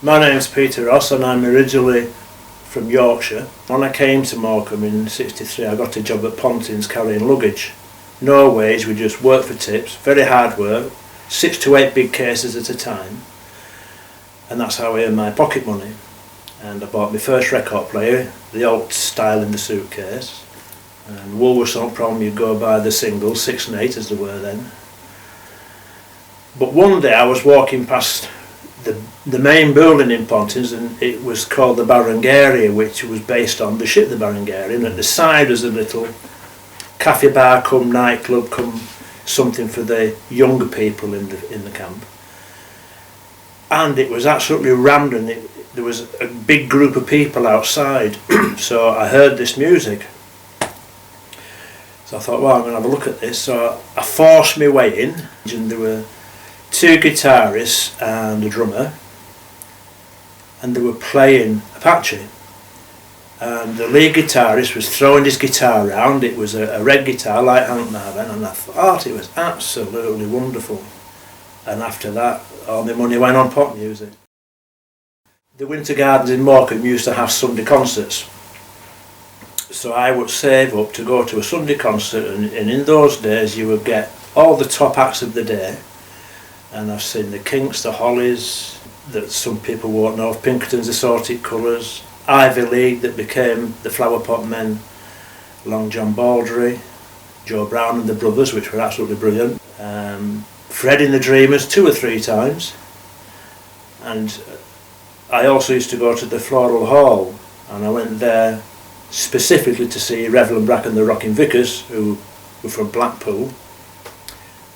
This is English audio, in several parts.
My name's Peter Ross and I'm originally from Yorkshire. When I came to Morecambe in '63 I got a job at Pontins carrying luggage. No wage, we just worked for tips, very hard work, 6 to 8 big cases at a time, and that's how I earned my pocket money. And I bought my first record player, the old style in the suitcase, and Woolworths on prom you go by the singles, 6 and 8 as they were then. But one day I was walking past the main building in Pontins, and it was called the Barangaria, which was based on the ship the Barangaria, and at the side was a little cafe bar come nightclub come something for the younger people in the camp, and it was absolutely rammed, and there was a big group of people outside. So I heard this music, so I thought, well, I'm going to have a look at this. So I forced my way in, and there were 2 guitarists and a drummer, and they were playing Apache, and the lead guitarist was throwing his guitar around. It was a red guitar like Hank Marvin, and I thought it was absolutely wonderful. And after that all my money went on pop music. The Winter Gardens in Morecambe used to have Sunday concerts, so I would save up to go to a Sunday concert, and in those days you would get all the top acts of the day. And I've seen the Kinks, the Hollies, that some people won't know of, Pinkerton's Assorted Colours, Ivy League that became the Flower Pot Men, Long John Baldry, Joe Brown and the Brothers, which were absolutely brilliant, Fred and the Dreamers 2 or 3 times, and I also used to go to the Floral Hall, and I went there specifically to see Reverend Brack and the Rocking Vickers, who were from Blackpool.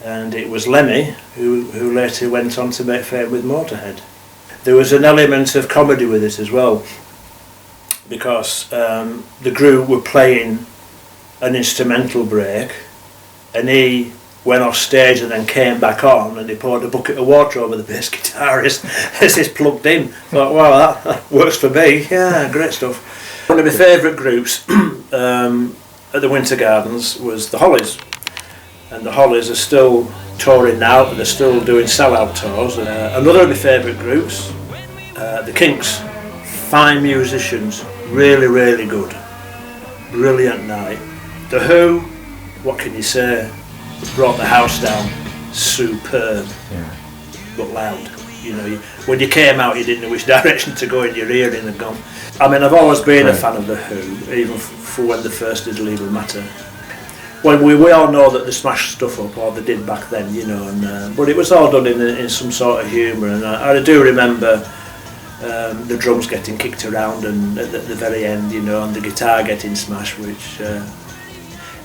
And it was Lemmy who later went on to make fame with Motorhead. There was an element of comedy with it as well, because the group were playing an instrumental break, and he went off stage and then came back on, and he poured a bucket of water over the bass guitarist as he's plugged in. Thought, wow, that works for me. Yeah, great stuff. One of my favourite groups at the Winter Gardens was the Hollies. And the Hollies are still touring now, but they're still doing sell-out tours. Another of my favourite groups, the Kinks, fine musicians, really, really good, brilliant night. The Who, what can you say, brought the house down, superb, but loud. You know, when you came out you didn't know which direction to go in your earring and gone. I mean, I've always been a fan of the Who, even for when they first did Legal Matter. Well, we all know that they smashed stuff up, or they did back then, you know, and but it was all done in some sort of humour, and I do remember the drums getting kicked around, and at the very end, you know, and the guitar getting smashed, which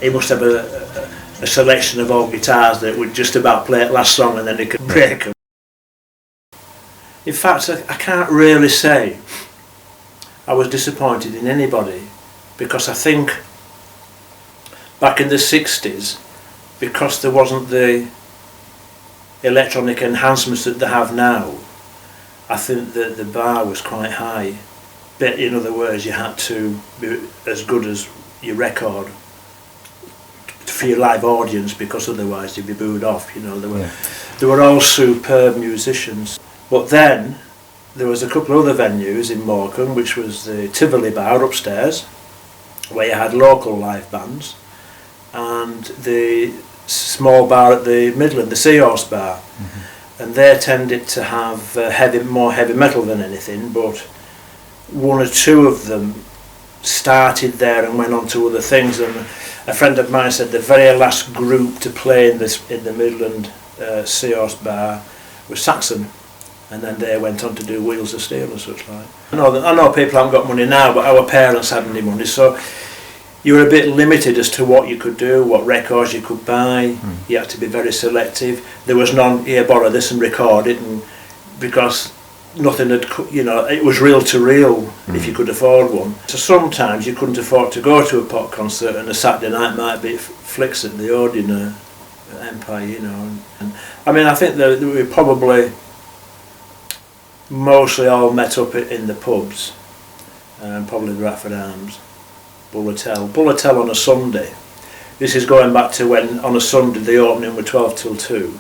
he must have a selection of old guitars that would just about play it last song and then they could break them. In fact, I can't really say I was disappointed in anybody, because I think back in the 60s, because there wasn't the electronic enhancements that they have now, I think that the bar was quite high. But in other words, you had to be as good as your record for your live audience, because otherwise you'd be booed off. You know, they were all superb musicians. But then there was a couple of other venues in Morecambe, which was the Tivoli Bar upstairs, where you had local live bands, and the small bar at the Midland, the Seahorse Bar, and they tended to have more heavy metal than anything, but 1 or 2 of them started there and went on to other things. And a friend of mine said the very last group to play in the Midland Seahorse Bar was Saxon, and then they went on to do Wheels of Steel and such like. I know people haven't got money now, but our parents hadn't any money, so you were a bit limited as to what you could do, what records you could buy. You had to be very selective. There was none, here, borrow this and record it, and because nothing had, you know, it was reel to reel if you could afford one. So sometimes you couldn't afford to go to a pop concert, and a Saturday night might be flicks at the Odeon at Empire, you know. And I mean, I think that we probably mostly all met up in the pubs, probably the Ratford Arms, Bulletel on a Sunday. This is going back to when on a Sunday the opening were 12 till 2,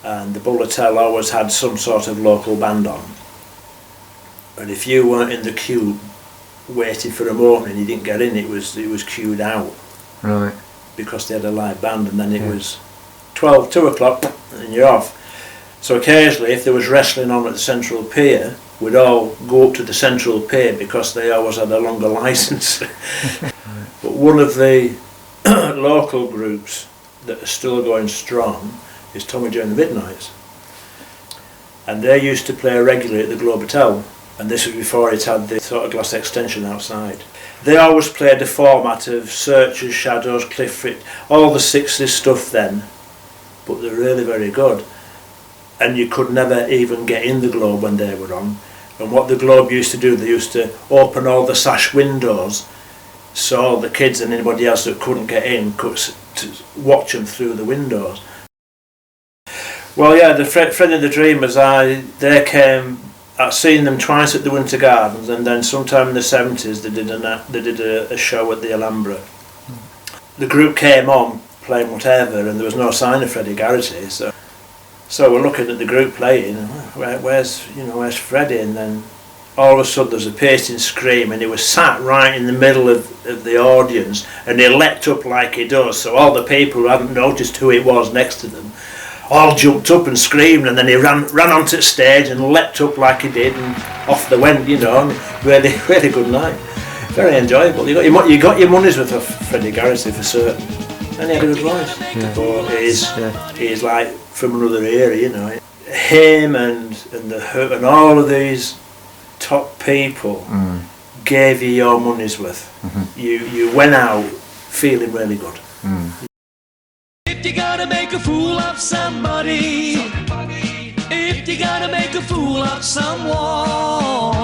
and the Bulletel always had some sort of local band on, and if you weren't in the queue waiting for them opening, you didn't get in. It was queued out. Right. Because they had a live band, and then it was 2 o'clock, and you're off. So occasionally, if there was wrestling on at the Central Pier, we'd all go up to the Central Pier because they always had a longer licence. But one of the local groups that are still going strong is Tommy During the Midnights. And they used to play regularly at the Globe Hotel, and this was before it had the sort of glass extension outside. They always played the format of Searchers, Shadows, Clifford, all the 60s stuff then, but they're really very good. And you could never even get in the Globe when they were on. And what the Globe used to do, they used to open all the sash windows so all the kids and anybody else that couldn't get in could watch them through the windows. Well, yeah, the Friend of the Dreamers, they came. I've seen them twice at the Winter Gardens, and then sometime in the 70s they did a show at the Alhambra. The group came on playing whatever, and there was no sign of Freddie Garrity. So we're looking at the group playing. Where's Freddie? And then all of a sudden there's a piercing scream, and he was sat right in the middle of the audience, and he leapt up like he does. So all the people who hadn't noticed who it was next to them all jumped up and screamed, and then he ran onto the stage and leapt up like he did, and off they went, and really, really good night. Very enjoyable. You got your money's worth of Freddie Garrity for certain, and he had a good voice. Yeah. But he's like from another era, Him and all of these top people gave you your money's worth. Mm-hmm. You went out feeling really good. Mm. If you gotta make a fool of somebody, if you gotta make a fool of someone,